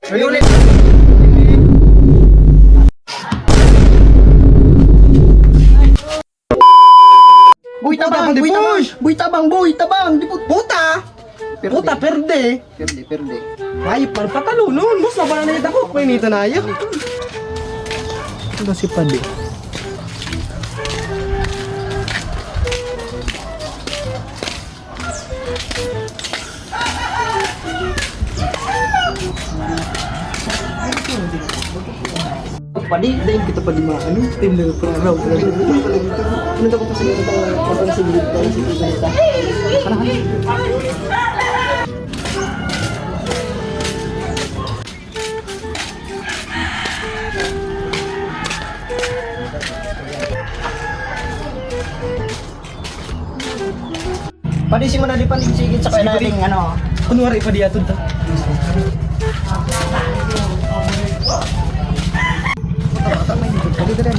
Ulit. Boy tabang, boy tabang, boy tabang, boy tabang, di puta. Puta perde. Perde. Ay, patalo noon, mus na ba na nita ko? May nita na ayo. Ano si Padi? Padi, dahil kita pa di ano, tim na parang ano ko pa sa iyo kapag sa video tayo sa kita. Padi si mo na di pandigsigit sa kaya nating ano. Kunwari pa di atod ta. Padi ka rin,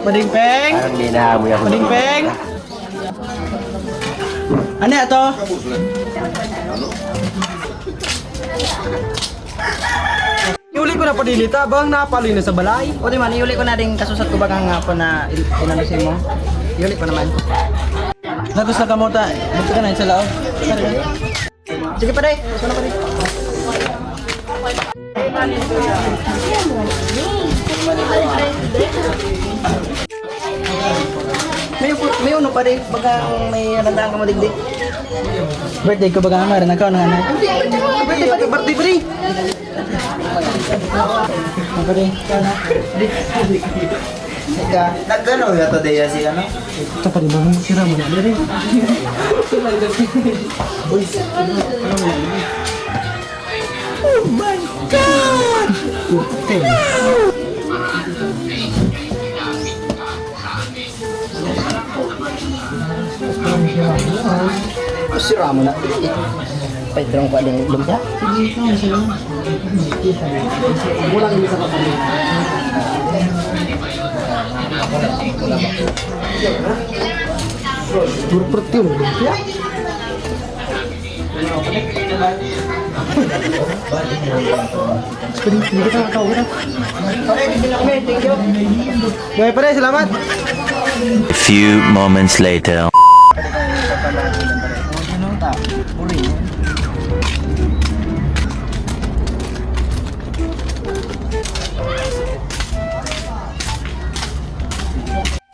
Pading peng. Pading peng. Ano ito? Iuli ko na padilita bang napaloy na sa balay. O di man, iuli ko na din kasusat ko bagang nga po na inalusin mo. Iuli ko naman. Nagos na kamuta. Buti ka na sa loob. Sige pa day. Gusto na pa day. May uno pa day. Bagang may nandaan ka mo digdig. Birthday ko baga nga rin. Nagkaw na nga. Birthday pa day. Birthday pa day. Ako rin. Nagano yata day si ano? Ito pa rin ba? Sira mo na. Dere. Oh my God! Okay. Sira mo na. Paitrong pa din lumpia. Mulang bisa pa kami. Berperti ya. Seperti ini kita tahu kan. Baik, Pak, selamat. Few moments later.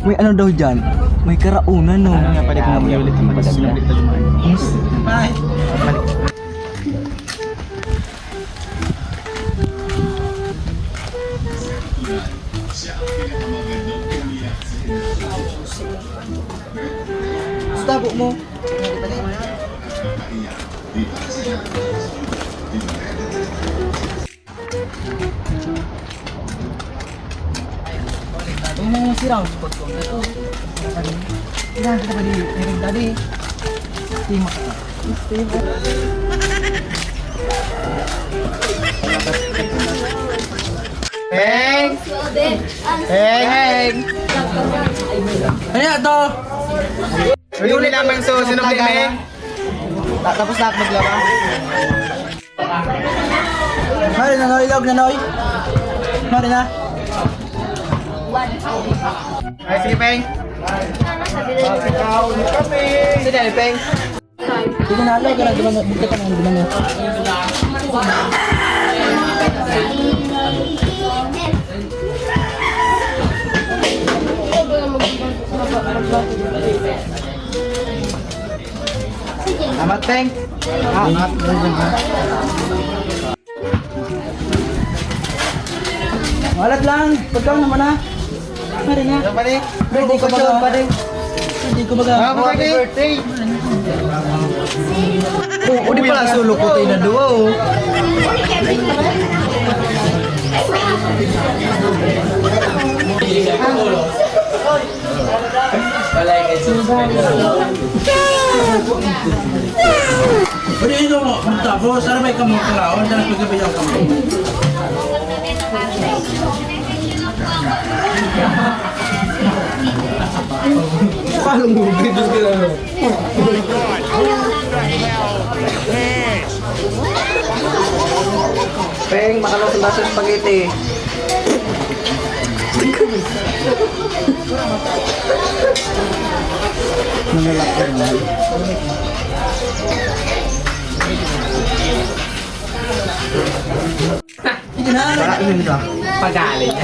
May ano daw dyan? May karaunan no. Nga pwede ko na muna ulit ang padag na. Bye! Stabo mo. Ang sirang spot ko. Ito. Ilan kita ba di meron tadi? Steam ka. Steam. Heng! Heng! Ano to? Uli naman so sinong Heng? Tapos na ako maglaba. Mari na noy, log na noy. Mari na. Ay, sige, Peng. Sige, Peng. Sige na, log ka na. Bukta ka na. Duman na. Amat, Peng. Amat. Walat lang. Pagkaw naman na. Mari na. Birthday ko baga. Birthday ko baga. Happy birthday. Oh, di pala sulok ko tayo na duwa oh. Pwede ito mo, tapos sana may kamong kalaon, sana pagkabayaw kamong. halong lubid. Peng, makalong sa baso spaghetti. Nangalakad na. Kakainin ka. Pagaling.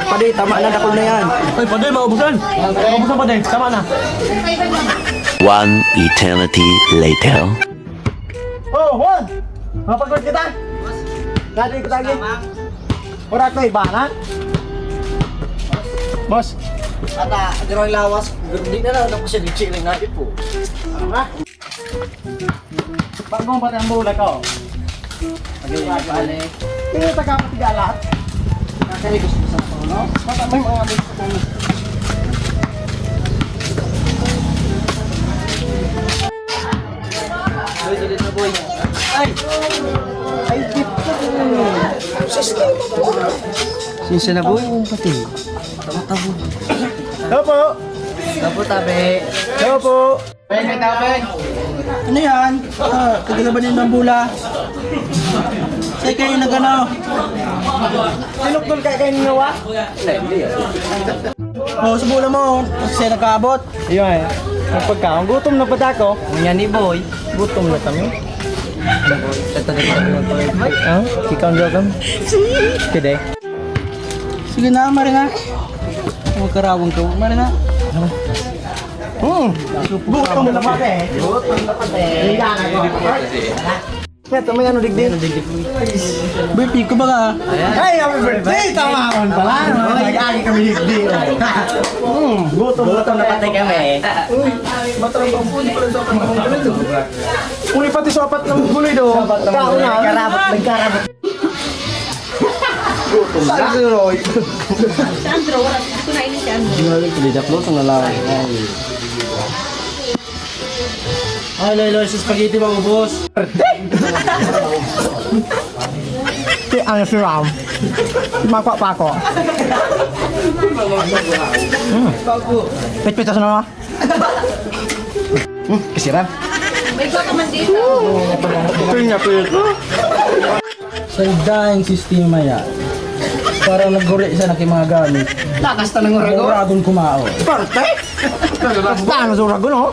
Pade, tama na, dakol na yan. Ay, Paday, maubusan. Maubusan, Paday. Tama na. One eternity later. Oh, Juan! Mapagod kita? Dati ko tagi. Ora ko ibana. Boss. Ata, diroy lawas. Hindi na lang ako siya gichiling nga po. Ha? Pagkong pati ang bulag ko. Pagkali. Kaya tagapatigalat. Kakali gusto sa no? Mata may mga abot sa kami. Boy, sulit na boy. Ay! Ay, dip ka. Siskay mo po. Sinsa na boy? Pati. Tama-tabo. Hello po. Tabo tabi. Hello po. Peng, may tao, Peng. Ano yan? Kagalabanin ng bula. Sa'yo kayo nag-ano? Sinukdol kayo ningawa? Hindi. Oo, sa bula mo. Kasi nagkaabot. Iyon eh. Ang pagkaon, gutom na pata ko. Yan ni boy. Gutom na kami. Ito na ito. Ah, ikaw ang joke. Kede. Sige na, Marina. Huwag karawang ka. Marina. Gutom na pati. Gutom na pati. Ito, may ano digdig. Birthday ko ba ka? Ay, happy birthday! Tama kon pala. Nag-agi kami digdig. Gutom na pati kami. Matarang puli pala sa akin. Uli pati sopat ng guloy do. Kao na. Nagkarabot. Gutom na. Saan si Roy? Sandro, wala ko na ini si Andro. Lidak lo, itong lalaki. Ay, loy, sa spaghetti mga boss. Ano si Ram? Magpapako. Pit-pit sa nama. Kasi Ram. May ko naman dito. Pinya pit. Sa daing sistema yan. Parang naguri sa naki mga gamit. Lakas ta ng urago. Uragon kumao. Parte? Basta na sa urago, no?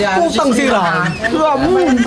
Putang sira. Ramon.